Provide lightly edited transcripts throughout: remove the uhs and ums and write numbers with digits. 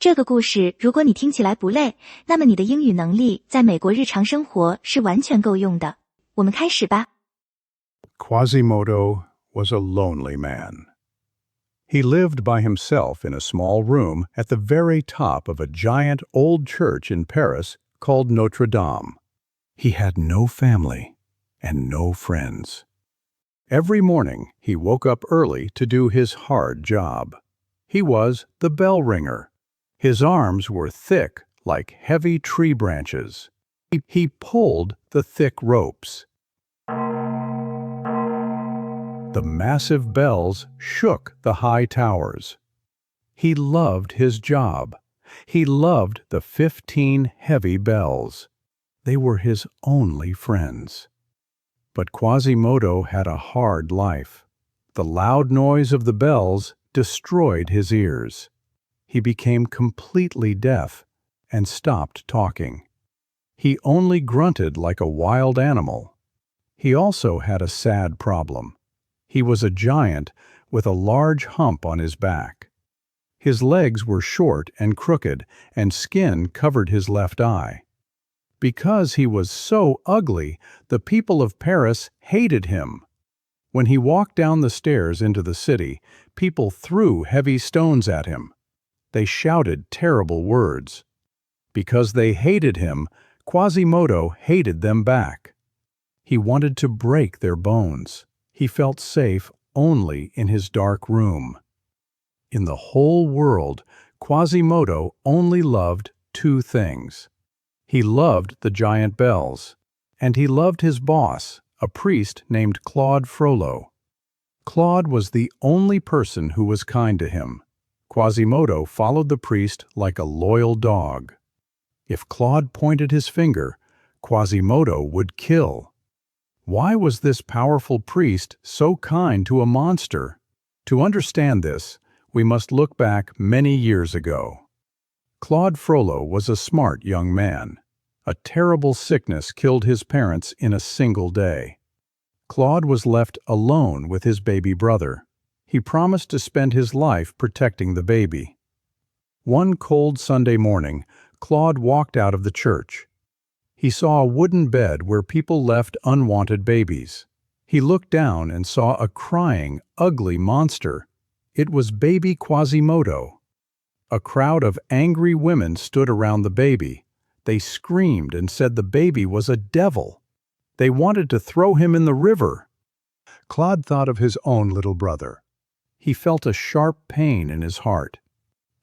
这个故事如果你听起来不累，那么你的英语能力在美国日常生活是完全够用的。我们开始吧。Quasimodo was a lonely man. He lived by himself in a small room at the very top of a giant old church in Paris called Notre Dame. He had no family and no friends. Every morning he woke up early to do his hard job. He was the bell ringer. His arms were thick like heavy tree branches. He pulled the thick ropes. The massive bells shook the high towers. He loved his job. He loved the 15 heavy bells. They were his only friends. But Quasimodo had a hard life. The loud noise of the bells destroyed his ears. He became completely deaf and stopped talking. He only grunted like a wild animal. He also had a sad problem. He was a giant with a large hump on his back. His legs were short and crooked, and skin covered his left eye. Because he was so ugly, the people of Paris hated him. When he walked down the stairs into the city, people threw heavy stones at him. They shouted terrible words. Because they hated him, Quasimodo hated them back. He wanted to break their bones. He felt safe only in his dark room. In the whole world, Quasimodo only loved two things. He loved the giant bells, and he loved his boss, a priest named Claude Frollo. Claude was the only person who was kind to him. Quasimodo followed the priest like a loyal dog. If Claude pointed his finger, Quasimodo would kill. Why was this powerful priest so kind to a monster? To understand this, we must look back many years ago. Claude Frollo was a smart young man. A terrible sickness killed his parents in a single day. Claude was left alone with his baby brother. He promised to spend his life protecting the baby. One cold Sunday morning, Claude walked out of the church. He saw a wooden bed where people left unwanted babies. He looked down and saw a crying, ugly monster. It was baby Quasimodo. A crowd of angry women stood around the baby. They screamed and said the baby was a devil. They wanted to throw him in the river. Claude thought of his own little brother. He felt a sharp pain in his heart.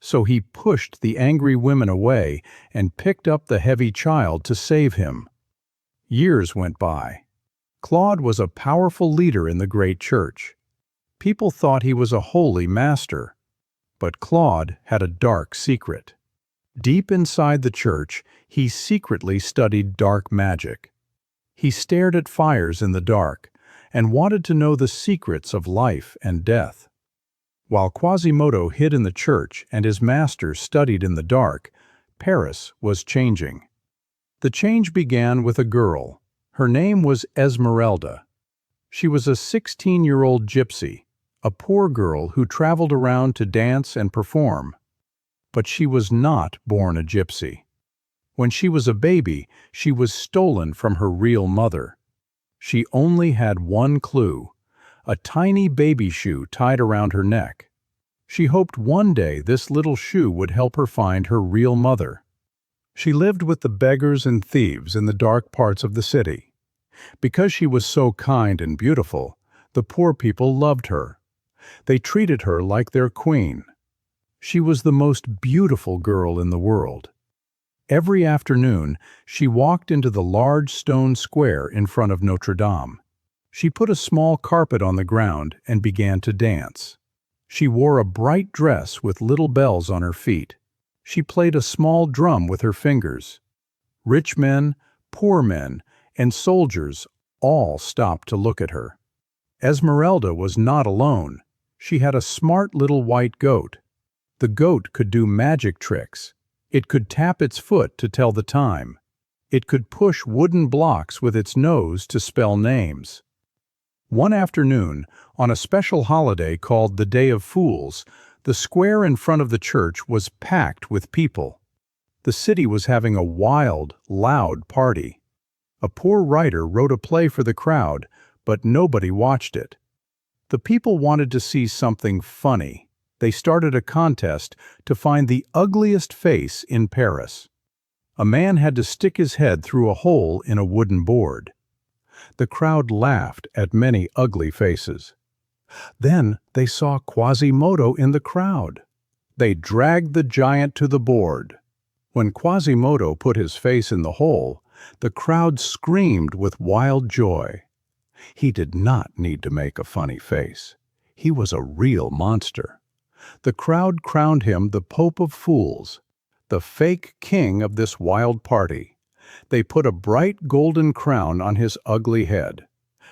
So he pushed the angry women away and picked up the heavy child to save him. Years went by. Claude was a powerful leader in the great church. People thought he was a holy master. But Claude had a dark secret. Deep inside the church, he secretly studied dark magic. He stared at fires in the dark and wanted to know the secrets of life and death. While Quasimodo hid in the church and his master studied in the dark, Paris was changing. The change began with a girl. Her name was Esmeralda. She was a 16-year-old gypsy, a poor girl who traveled around to dance and perform. But she was not born a gypsy. When she was a baby, she was stolen from her real mother. She only had one clue: a tiny baby shoe tied around her neck. She hoped one day this little shoe would help her find her real mother. She lived with the beggars and thieves in the dark parts of the city. Because she was so kind and beautiful, the poor people loved her. They treated her like their queen. She was the most beautiful girl in the world. Every afternoon, she walked into the large stone square in front of Notre Dame. She put a small carpet on the ground and began to dance. She wore a bright dress with little bells on her feet. She played a small drum with her fingers. Rich men, poor men, and soldiers all stopped to look at her. Esmeralda was not alone. She had a smart little white goat. The goat could do magic tricks. It could tap its foot to tell the time. It could push wooden blocks with its nose to spell names. One afternoon, on a special holiday called the Day of Fools, The square in front of the church was packed with people. The city was having a wild, loud party. A poor writer wrote a play for the crowd, but nobody watched it. The people wanted to see something funny. They started a contest to find the ugliest face in Paris. A man had to stick his head through a hole in a wooden board. The crowd laughed at many ugly faces. Then they saw Quasimodo in the crowd. They dragged the giant to the board. When Quasimodo put his face in the hole, the crowd screamed with wild joy. He did not need to make a funny face. He was a real monster. The crowd crowned him the Pope of Fools, the fake king of this wild party. They put a bright golden crown on his ugly head.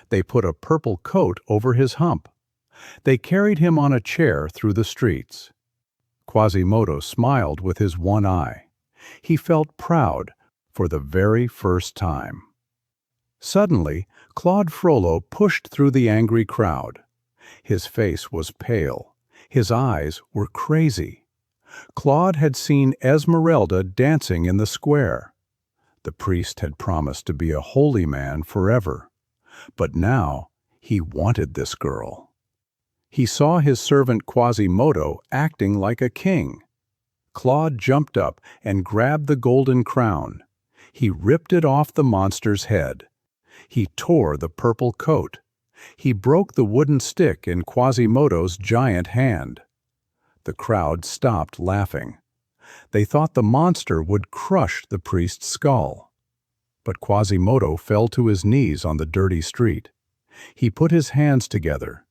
They put a purple coat over his hump. They carried him on a chair through the streets. Quasimodo smiled with his one eye. He felt proud for the very first time. Suddenly, Claude Frollo pushed through the angry crowd. His face was pale. His eyes were crazy. Claude had seen Esmeralda dancing in the square. The priest had promised to be a holy man forever. But now he wanted this girl. He saw his servant Quasimodo acting like a king. Claude jumped up and grabbed the golden crown. He ripped it off the monster's head. He tore the purple coat. He broke the wooden stick in Quasimodo's giant hand. The crowd stopped laughing. They thought the monster would crush the priest's skull. But Quasimodo fell to his knees on the dirty street. He put his hands together.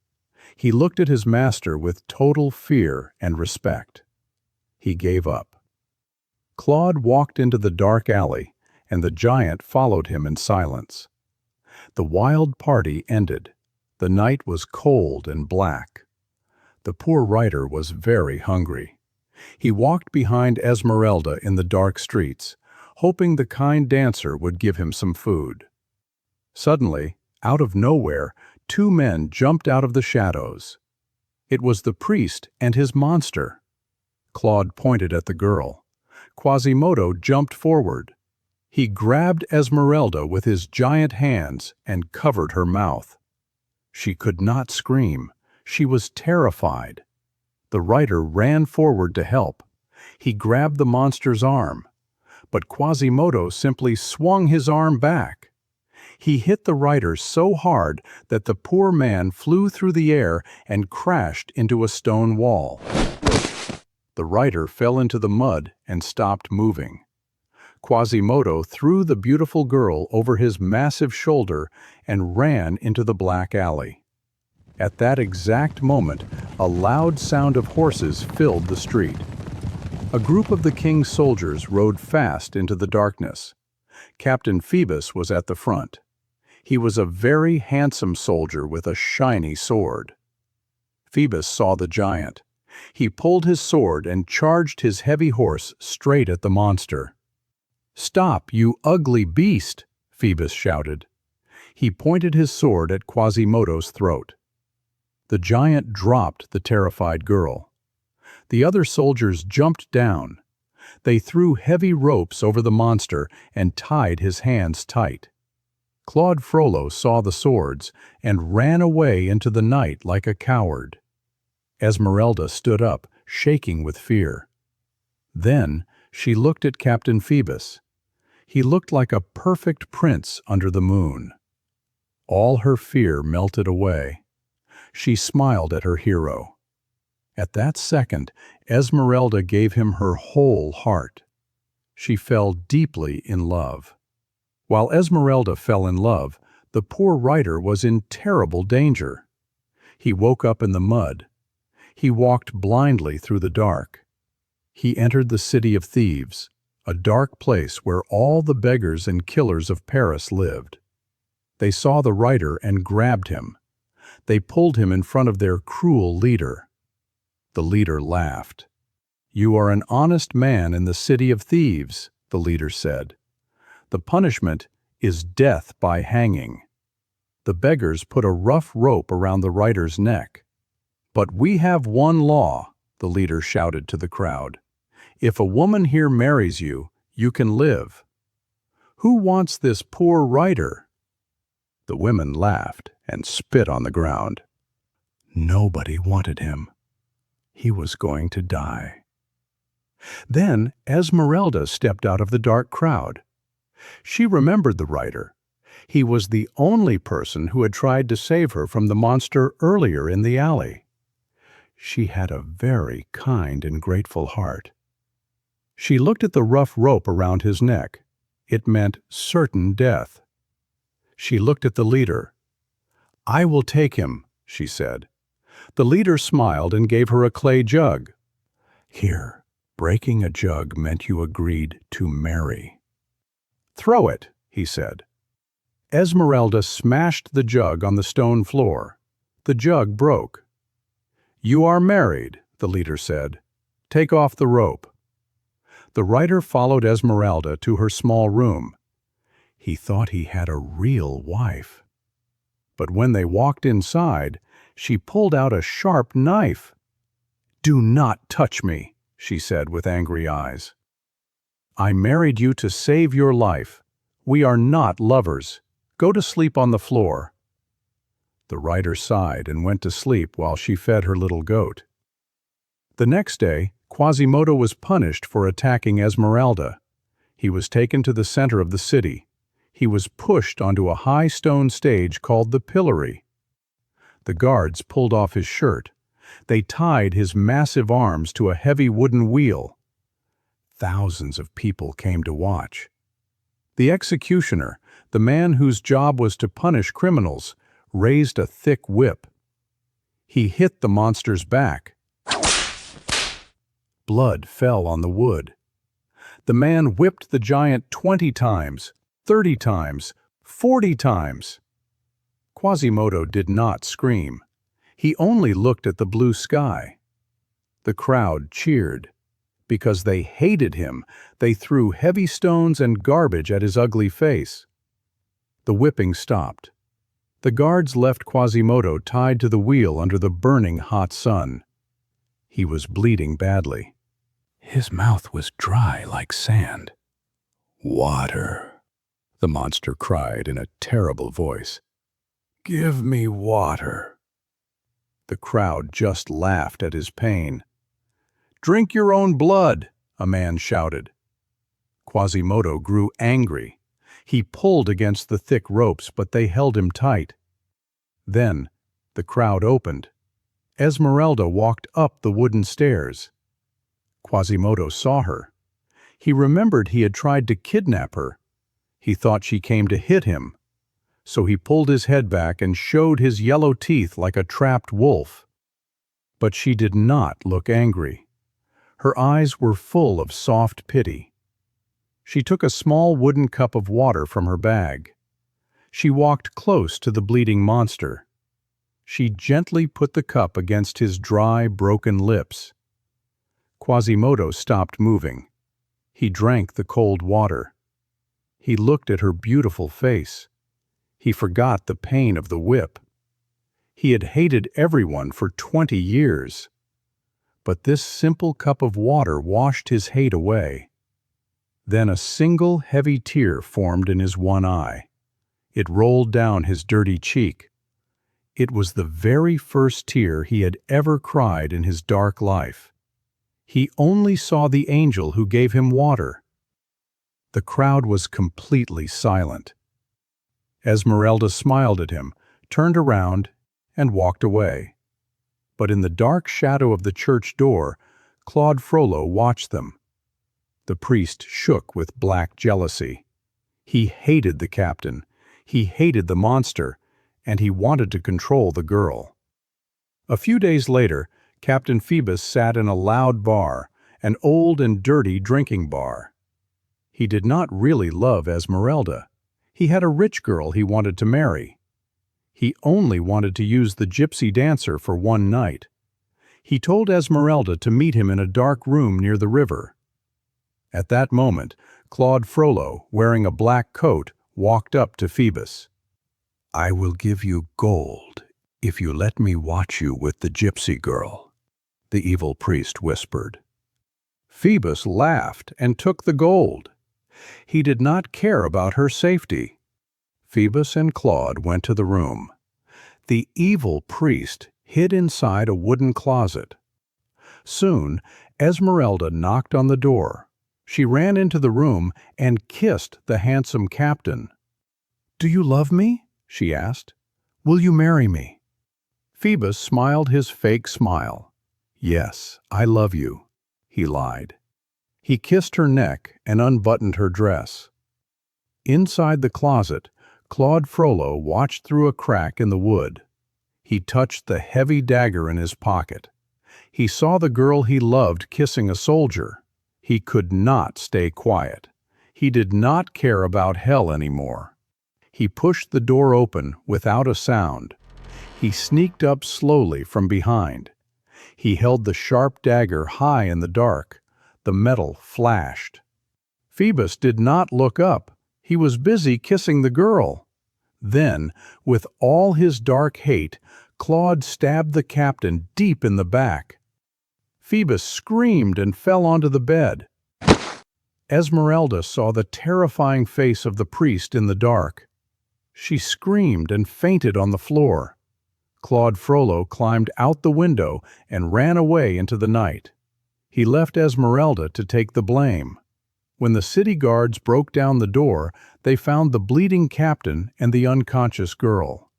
He looked at his master with total fear and respect. He gave up. Claude walked into the dark alley, and the giant followed him in silence. The wild party ended. The night was cold and black. The poor writer was very hungry. He walked behind Esmeralda in the dark streets, hoping the kind dancer would give him some food. Suddenly, out of nowhere, two men jumped out of the shadows. It was the priest and his monster. Claude pointed at the girl. Quasimodo jumped forward. He grabbed Esmeralda with his giant hands and covered her mouth. She could not scream. She was terrified. The writer ran forward to help. He grabbed the monster's arm. But Quasimodo simply swung his arm back. He hit the writer so hard that the poor man flew through the air and crashed into a stone wall. The writer fell into the mud and stopped moving. Quasimodo threw the beautiful girl over his massive shoulder and ran into the black alley. At that exact moment, a loud sound of horses filled the street. A group of the king's soldiers rode fast into the darkness. Captain Phoebus was at the front. He was a very handsome soldier with a shiny sword. Phoebus saw the giant. He pulled his sword and charged his heavy horse straight at the monster. "Stop, you ugly beast!" Phoebus shouted. He pointed his sword at Quasimodo's throat. The giant dropped the terrified girl. The other soldiers jumped down. They threw heavy ropes over the monster and tied his hands tight. Claude Frollo saw the swords and ran away into the night like a coward. Esmeralda stood up, shaking with fear. Then she looked at Captain Phoebus. He looked like a perfect prince under the moon. All her fear melted away. She smiled at her hero. At that second, Esmeralda gave him her whole heart. She fell deeply in love. While Esmeralda fell in love, the poor writer was in terrible danger. He woke up in the mud. He walked blindly through the dark. He entered the city of thieves, a dark place where all the beggars and killers of Paris lived. They saw the writer and grabbed him. They pulled him in front of their cruel leader. The leader laughed. "You are an honest man in the city of thieves," the leader said. "The punishment is death by hanging." The beggars put a rough rope around the writer's neck. "But we have one law. the leader shouted to the crowd. "If a woman here marries you, you can live. Who wants this poor writer?" The women laughed and spit on the ground. Nobody wanted him. He was going to die. Then Esmeralda stepped out of the dark crowd. She remembered the writer. He was the only person who had tried to save her from the monster earlier in the alley. She had a very kind and grateful heart. She looked at the rough rope around his neck. It meant certain death. She looked at the leader. "I will take him," she said. The leader smiled and gave her a clay jug. Here, breaking a jug meant you agreed to marry. "Throw it," he said. Esmeralda smashed the jug on the stone floor. The jug broke. "You are married," the leader said. "Take off the rope." The writer followed Esmeralda to her small room. He thought he had a real wife. But when they walked inside, she pulled out a sharp knife. "Do not touch me," she said with angry eyes. "I married you to save your life. We are not lovers. Go to sleep on the floor." The writer sighed and went to sleep while she fed her little goat. The next day, Quasimodo was punished for attacking Esmeralda. He was taken to the center of the city. He was pushed onto a high stone stage called the pillory. The guards pulled off his shirt. They tied his massive arms to a heavy wooden wheel. Thousands of people came to watch. The executioner, the man whose job was to punish criminals, raised a thick whip. He hit the monster's back. Blood fell on the wood. The man whipped the giant 20 times, 30 times, 40 times. Quasimodo did not scream. He only looked at the blue sky. The crowd cheered. Because they hated him, they threw heavy stones and garbage at his ugly face. The whipping stopped. The guards left Quasimodo tied to the wheel under the burning hot sun. He was bleeding badly. His mouth was dry like sand. "Water," the monster cried in a terrible voice. "Give me water." The crowd just laughed at his pain. "Drink your own blood," a man shouted. Quasimodo grew angry. He pulled against the thick ropes, but they held him tight. Then the crowd opened. Esmeralda walked up the wooden stairs. Quasimodo saw her. He remembered he had tried to kidnap her. He thought she came to hit him. So he pulled his head back and showed his yellow teeth like a trapped wolf. But she did not look angry. Her eyes were full of soft pity. She took a small wooden cup of water from her bag. She walked close to the bleeding monster. She gently put the cup against his dry, broken lips. Quasimodo stopped moving. He drank the cold water. He looked at her beautiful face. He forgot the pain of the whip. He had hated everyone for 20 years. But this simple cup of water washed his hate away. Then a single heavy tear formed in his one eye. It rolled down his dirty cheek. It was the very first tear he had ever cried in his dark life. He only saw the angel who gave him water. The crowd was completely silent. Esmeralda smiled at him, turned around, and walked away. But in the dark shadow of the church door, Claude Frollo watched them. The priest shook with black jealousy. He hated the captain, he hated the monster, and he wanted to control the girl. A few days later, Captain Phoebus sat in a loud bar, an old and dirty drinking bar. He did not really love Esmeralda. He had a rich girl he wanted to marry. He only wanted to use the gypsy dancer for one night. He told Esmeralda to meet him in a dark room near the river. At that moment, Claude Frollo, wearing a black coat, walked up to Phoebus. "I will give you gold if you let me watch you with the gypsy girl." the evil priest whispered. Phoebus laughed and took the gold. He did not care about her safety. Phoebus and Claude went to the room. The evil priest hid inside a wooden closet. Soon, Esmeralda knocked on the door. She ran into the room and kissed the handsome captain. "Do you love me?" she asked. "Will you marry me?" Phoebus smiled his fake smile. "Yes, I love you," he lied. He kissed her neck and unbuttoned her dress. Inside the closet, Claude Frollo watched through a crack in the wood. He touched the heavy dagger in his pocket. He saw the girl he loved kissing a soldier. He could not stay quiet. He did not care about hell anymore. He pushed the door open without a sound. He sneaked up slowly from behind. He held the sharp dagger high in the dark. The metal flashed. Phoebus did not look up. He was busy kissing the girl. Then, with all his dark hate, Claude stabbed the captain deep in the back. Phoebus screamed and fell onto the bed. Esmeralda saw the terrifying face of the priest in the dark. She screamed and fainted on the floor. Claude Frollo climbed out the window and ran away into the night. He left Esmeralda to take the blame. When the city guards broke down the door, they found the bleeding captain and the unconscious girl.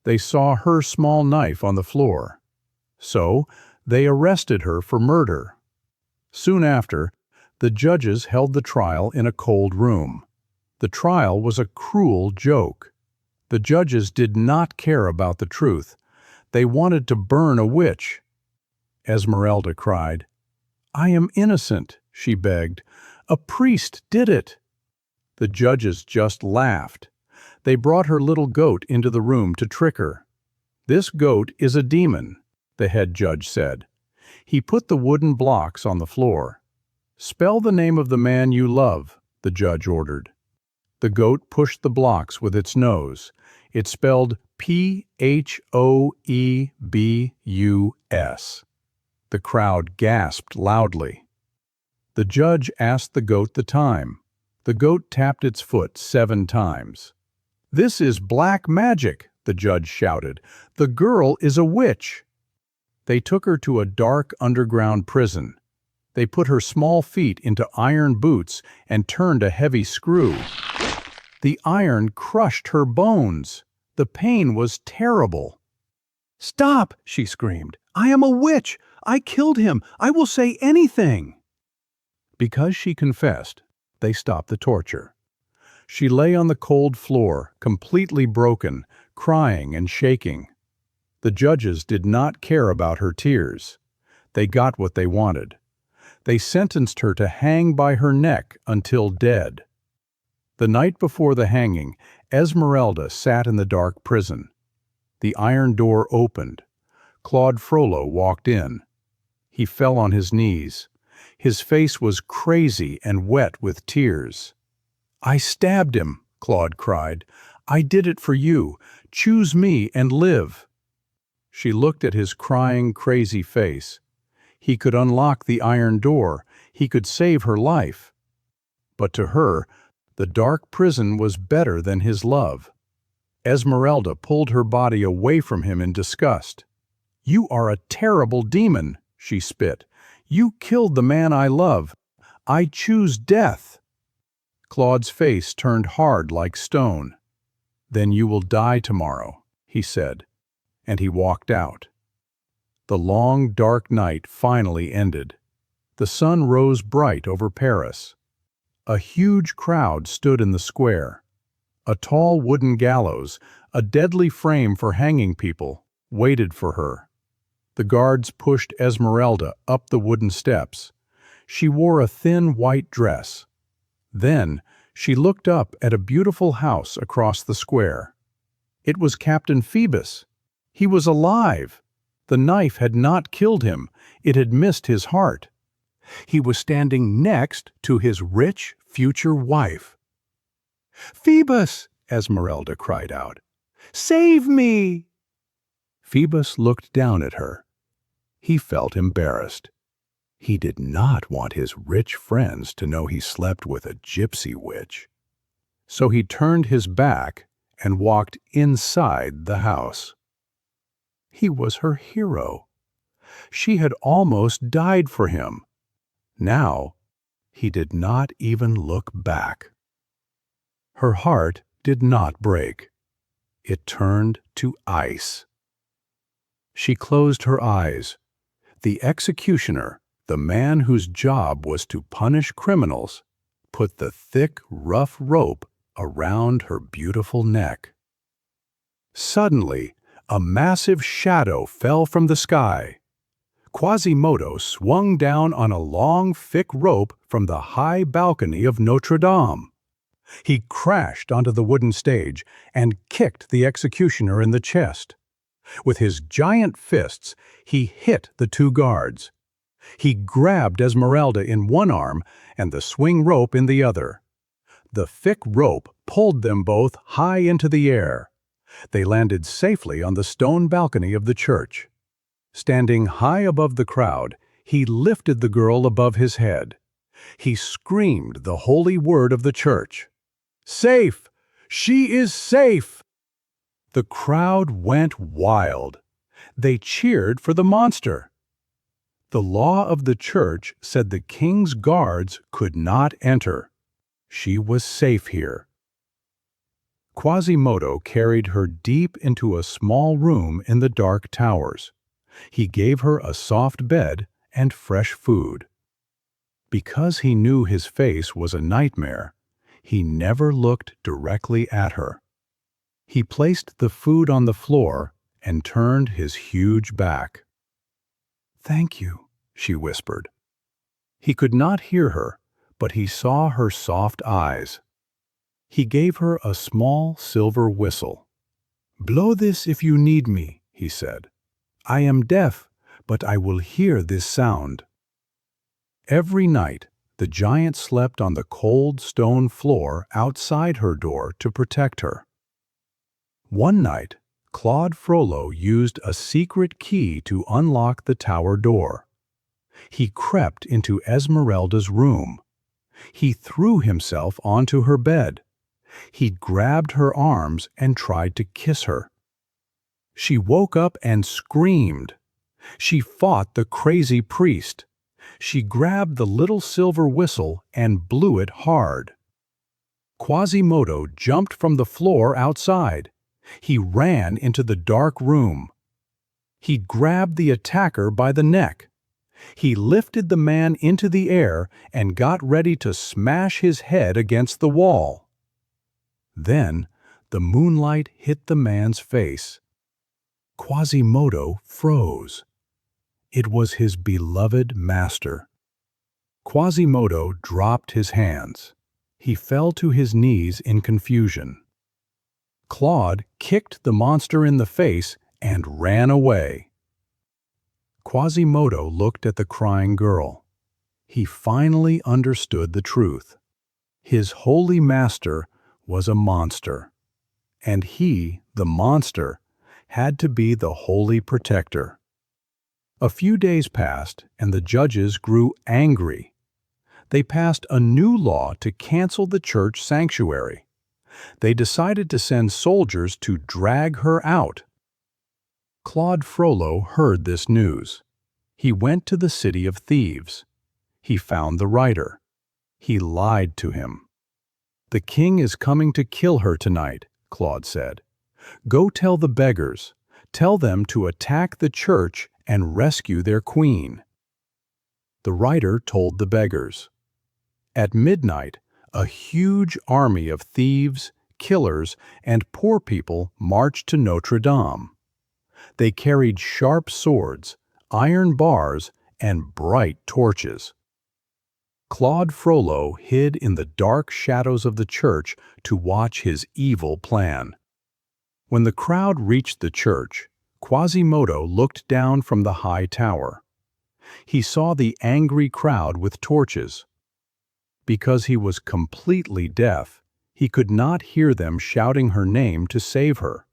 They saw her small knife on the floor. So, they arrested her for murder. Soon after, the judges held the trial in a cold room. The trial was a cruel joke. The judges did not care about the truth. They wanted to burn a witch. Esmeralda cried. "I am innocent," she begged. "A priest did it." The judges just laughed. They brought her little goat into the room to trick her. "This goat is a demon," the head judge said. He put the wooden blocks on the floor. "Spell the name of the man you love," the judge ordered. The goat pushed the blocks with its nose. It spelled P-H-O-E-B-U-S. The crowd gasped loudly. The judge asked the goat the time. The goat tapped its foot 7 times. "This is black magic," the judge shouted. "The girl is a witch." They took her to a dark underground prison. They put her small feet into iron boots and turned a heavy screw. The iron crushed her bones. The pain was terrible. "Stop!" she screamed. "I am a witch! I killed him! I will say anything!" Because she confessed, they stopped the torture. She lay on the cold floor, completely broken, crying and shaking. The judges did not care about her tears. They got what they wanted. They sentenced her to hang by her neck until dead. The night before the hanging, Esmeralda sat in the dark prison. The iron door opened. Claude Frollo walked in. He fell on his knees. His face was crazy and wet with tears. "I stabbed him," Claude cried. "I did it for you. Choose me and live." She looked at his crying, crazy face. He could unlock the iron door. He could save her life. But to her, the dark prison was better than his love. Esmeralda pulled her body away from him in disgust. "You are a terrible demon," she spit. "You killed the man I love. I choose death." Claude's face turned hard like stone. "Then you will die tomorrow," he said, and he walked out. The long, dark night finally ended. The sun rose bright over Paris. A huge crowd stood in the square. A tall wooden gallows, a deadly frame for hanging people, waited for her. The guards pushed Esmeralda up the wooden steps. She wore a thin white dress. Then she looked up at a beautiful house across the square. It was Captain Phoebus. He was alive. The knife had not killed him. It had missed his heart. He was standing next to his rich future wife. "Phoebus!" Esmeralda cried out. "Save me!" Phoebus looked down at her. He felt embarrassed. He did not want his rich friends to know he slept with a gypsy witch. So he turned his back and walked inside the house. He was her hero. She had almost died for him. Now, he did not even look back. Her heart did not break. It turned to ice. She closed her eyes. The executioner, the man whose job was to punish criminals, put the thick, rough rope around her beautiful neck. Suddenly, a massive shadow fell from the sky. Quasimodo swung down on a long, thick rope from the high balcony of Notre Dame. He crashed onto the wooden stage and kicked the executioner in the chest. With his giant fists, he hit the two guards. He grabbed Esmeralda in one arm and the swing rope in the other. The thick rope pulled them both high into the air. They landed safely on the stone balcony of the church. Standing high above the crowd, he lifted the girl above his head. He screamed the holy word of the church. "Safe! She is safe!" The crowd went wild. They cheered for the monster. The law of the church said the king's guards could not enter. She was safe here. Quasimodo carried her deep into a small room in the dark towers. He gave her a soft bed and fresh food. Because he knew his face was a nightmare, he never looked directly at her. He placed the food on the floor and turned his huge back. "Thank you," she whispered. He could not hear her, but he saw her soft eyes. He gave her a small silver whistle. "Blow this if you need me," he said. "I am deaf, but I will hear this sound." Every night, the giant slept on the cold stone floor outside her door to protect her. One night, Claude Frollo used a secret key to unlock the tower door. He crept into Esmeralda's room. He threw himself onto her bed. He grabbed her arms and tried to kiss her. She woke up and screamed. She fought the crazy priest. She grabbed the little silver whistle and blew it hard. Quasimodo jumped from the floor outside. He ran into the dark room. He grabbed the attacker by the neck. He lifted the man into the air and got ready to smash his head against the wall. Then, the moonlight hit the man's face. Quasimodo froze. It was his beloved master. Quasimodo dropped his hands. He fell to his knees in confusion. Claude kicked the monster in the face and ran away. Quasimodo looked at the crying girl. He finally understood the truth. His holy master was a monster, and he, the monster, had to be the holy protector. A few days passed, and the judges grew angry. They passed a new law to cancel the church sanctuary. They decided to send soldiers to drag her out. Claude Frollo heard this news. He went to the city of thieves. He found the writer. He lied to him. "The king is coming to kill her tonight," Claude said. "Go tell the beggars. Tell them to attack the church and rescue their queen." The writer told the beggars. At midnight, a huge army of thieves, killers, and poor people marched to Notre Dame. They carried sharp swords, iron bars, and bright torches. Claude Frollo hid in the dark shadows of the church to watch his evil plan. When the crowd reached the church, Quasimodo looked down from the high tower. He saw the angry crowd with torches. Because he was completely deaf, he could not hear them shouting her name to save her.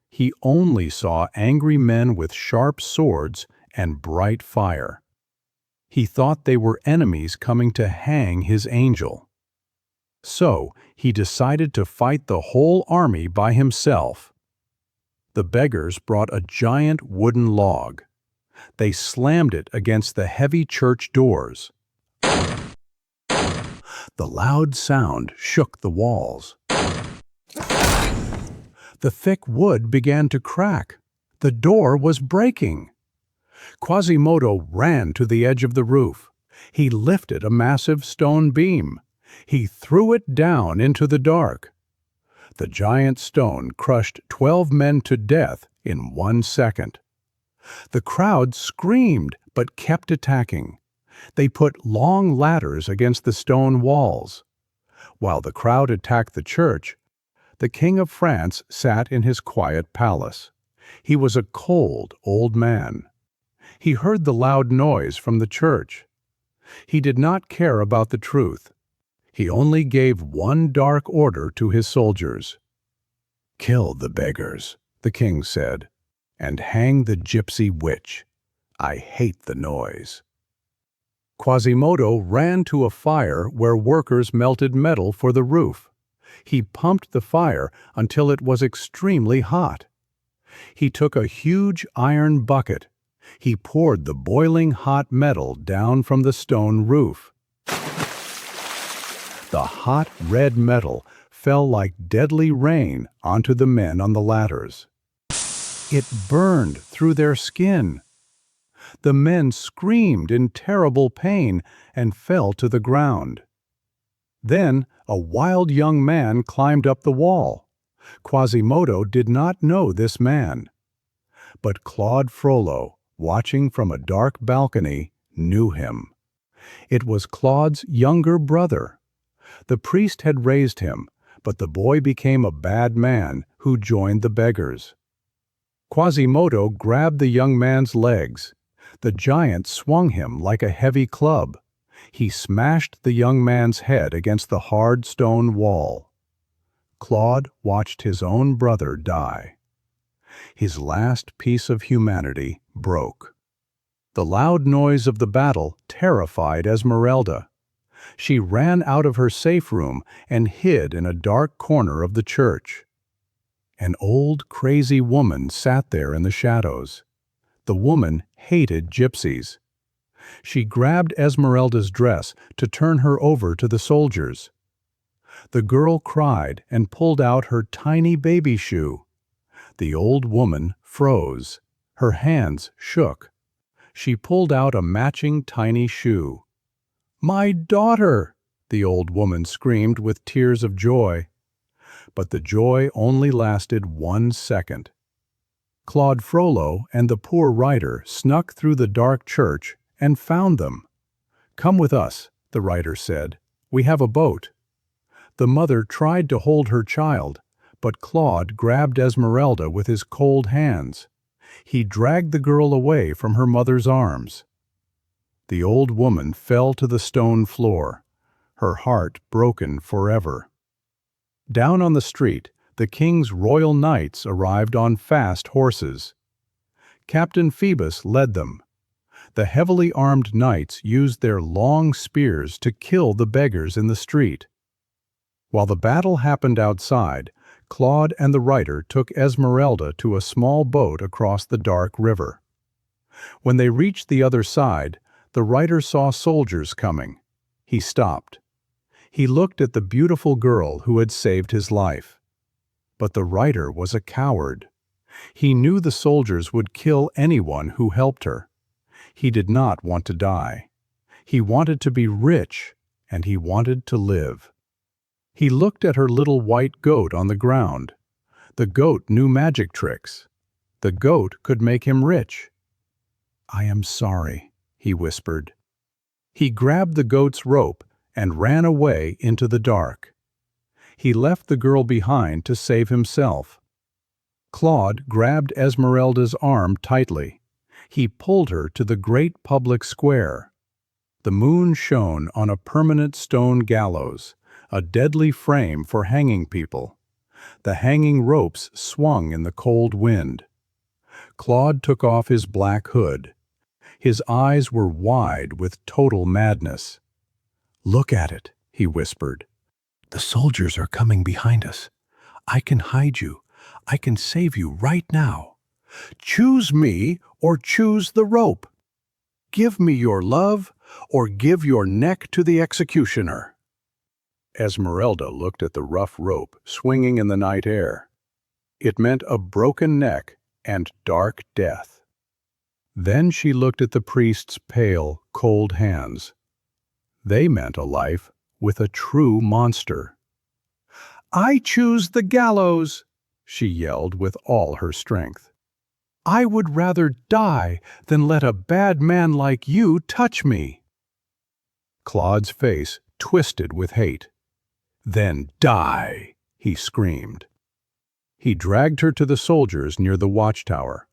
He only saw angry men with sharp swords and bright fire. He thought they were enemies coming to hang his angel. So he decided to fight the whole army by himself. The beggars brought a giant wooden log. They slammed it against the heavy church doors. The loud sound shook the walls. The thick wood began to crack. The door was breaking. Quasimodo ran to the edge of the roof. He lifted a massive stone beam. He threw it down into the dark. The giant stone crushed 12 men to death in 1 second. The crowd screamed but kept attacking. They put long ladders against the stone walls. While the crowd attacked the church, the King of France sat in his quiet palace. He was a cold old man. He heard the loud noise from the church. He did not care about the truth. He only gave one dark order to his soldiers. "Kill the beggars," the king said, "and hang the gypsy witch. I hate the noise." Quasimodo ran to a fire where workers melted metal for the roof. He pumped the fire until it was extremely hot. He took a huge iron bucket. He poured the boiling hot metal down from the stone roof. The hot red metal fell like deadly rain onto the men on the ladders. It burned through their skin. The men screamed in terrible pain and fell to the ground. Then a wild young man climbed up the wall. Quasimodo did not know this man. But Claude Frollo, watching from a dark balcony, knew him. It was Claude's younger brother. The priest had raised him, but the boy became a bad man who joined the beggars. Quasimodo grabbed the young man's legs. The giant swung him like a heavy club. He smashed the young man's head against the hard stone wall. Claude watched his own brother die. His last piece of humanity broke. The loud noise of the battle terrified Esmeralda. She ran out of her safe room and hid in a dark corner of the church. An old, crazy woman sat there in the shadows. The woman hated gypsies. She grabbed Esmeralda's dress to turn her over to the soldiers. The girl cried and pulled out her tiny baby shoe. The old woman froze. Her hands shook. She pulled out a matching tiny shoe. "My daughter!" the old woman screamed with tears of joy. But the joy only lasted 1 second. Claude Frollo and the poor writer snuck through the dark church and found them. "Come with us," the writer said. "We have a boat." The mother tried to hold her child, but Claude grabbed Esmeralda with his cold hands. He dragged the girl away from her mother's arms. The old woman fell to the stone floor, her heart broken forever. Down on the street, the king's royal knights arrived on fast horses. Captain Phoebus led them. The heavily armed knights used their long spears to kill the beggars in the street. While the battle happened outside, Claude and the writer took Esmeralda to a small boat across the dark river. When they reached the other side, the writer saw soldiers coming. He stopped. He looked at the beautiful girl who had saved his life. But the writer was a coward. He knew the soldiers would kill anyone who helped her. He did not want to die. He wanted to be rich, and he wanted to live. He looked at her little white goat on the ground. The goat knew magic tricks. The goat could make him rich. "I am sorry," he whispered. He grabbed the goat's rope and ran away into the dark. He left the girl behind to save himself. Claude grabbed Esmeralda's arm tightly. He pulled her to the great public square. The moon shone on a permanent stone gallows, a deadly frame for hanging people. The hanging ropes swung in the cold wind. Claude took off his black hood. His eyes were wide with total madness. "Look at it," he whispered. "The soldiers are coming behind us. I can hide you. I can save you right now. Choose me or choose the rope. Give me your love or give your neck to the executioner." Esmeralda looked at the rough rope swinging in the night air. It meant a broken neck and dark death. Then she looked at the priest's pale, cold hands. They meant a life with a true monster. "I choose the gallows," she yelled with all her strength. "I would rather die than let a bad man like you touch me." Claude's face twisted with hate. "Then die!" he screamed. He dragged her to the soldiers near the watchtower.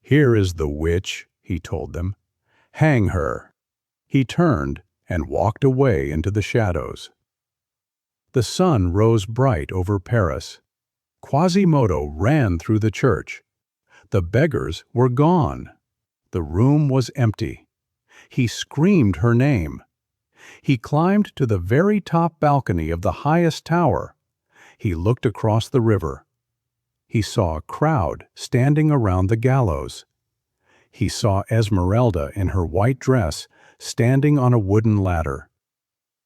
"Here is the witch," he told them. "Hang her." He turned and walked away into the shadows. The sun rose bright over Paris. Quasimodo ran through the church. The beggars were gone. The room was empty. He screamed her name. He climbed to the very top balcony of the highest tower. He looked across the river. He saw a crowd standing around the gallows. He saw Esmeralda in her white dress standing on a wooden ladder.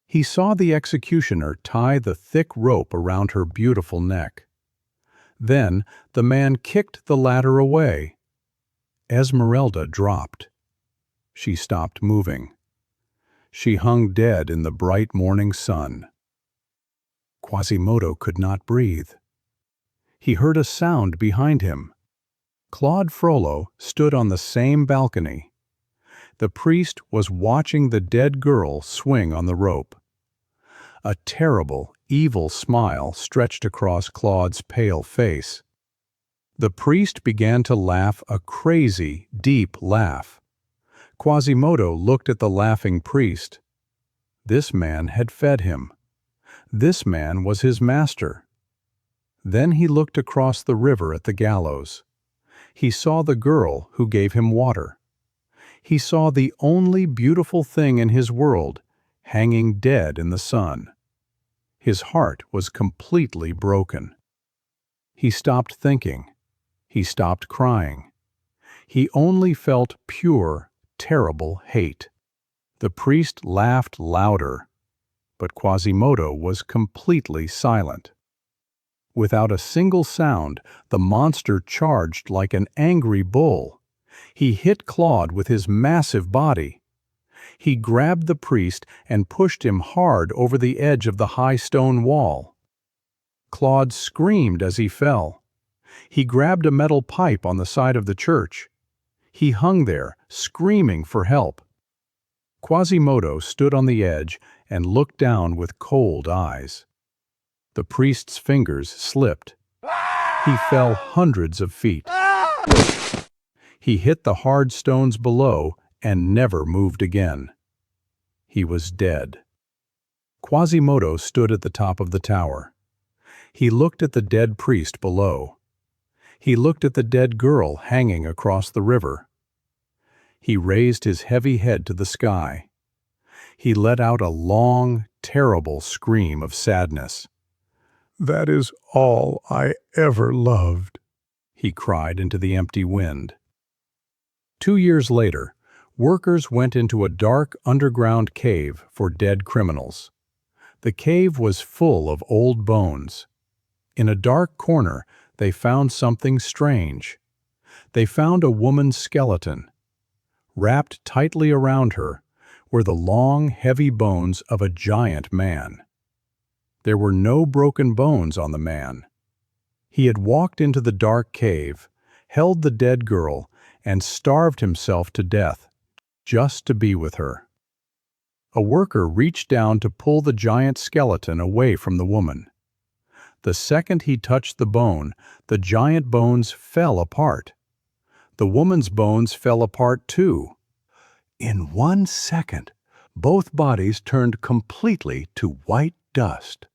He saw the executioner tie the thick rope around her beautiful neck. Then the man kicked the ladder away. Esmeralda dropped. She stopped moving. She hung dead in the bright morning sun. Quasimodo could not breathe. He heard a sound behind him. Claude Frollo stood on the same balcony. The priest was watching the dead girl swing on the rope. A terrible, evil smile stretched across Claude's pale face. The priest began to laugh a crazy, deep laugh. Quasimodo looked at the laughing priest. This man had fed him. This man was his master. Then he looked across the river at the gallows. He saw the girl who gave him water. He saw the only beautiful thing in his world hanging dead in the sun. His heart was completely broken. He stopped thinking. He stopped crying. He only felt pure, terrible hate. The priest laughed louder, but Quasimodo was completely silent. Without a single sound, the monster charged like an angry bull. He hit Claude with his massive body. He grabbed the priest and pushed him hard over the edge of the high stone wall. Claude screamed as he fell. He grabbed a metal pipe on the side of the church. He hung there, screaming for help. Quasimodo stood on the edge and looked down with cold eyes. The priest's fingers slipped. He fell hundreds of feet. He hit the hard stones below and never moved again. He was dead. Quasimodo stood at the top of the tower. He looked at the dead priest below. He looked at the dead girl hanging across the river. He raised his heavy head to the sky. He let out a long, terrible scream of sadness. "That is all I ever loved," he cried into the empty wind. 2 years later, workers went into a dark underground cave for dead criminals. The cave was full of old bones. In a dark corner, they found something strange. They found a woman's skeleton. Wrapped tightly around her were the long, heavy bones of a giant man. There were no broken bones on the man. He had walked into the dark cave, held the dead girl, and starved himself to death, just to be with her. A worker reached down to pull the giant skeleton away from the woman. The second he touched the bone, the giant bones fell apart. The woman's bones fell apart too. In 1 second, both bodies turned completely to white dust.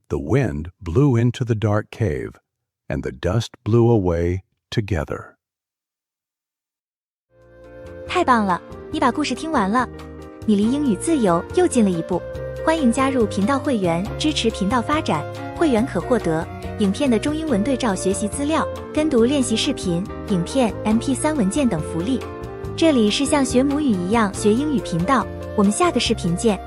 The wind blew into the dark cave, and the dust blew away together. 太棒了，你把故事听完了，你离英语自由又近了一步。欢迎加入频道会员，支持频道发展。会员可获得影片的中英文对照学习资料、跟读练习视频、影片、MP3 文件等福利。这里是像学母语一样学英语频道，我们下个视频见。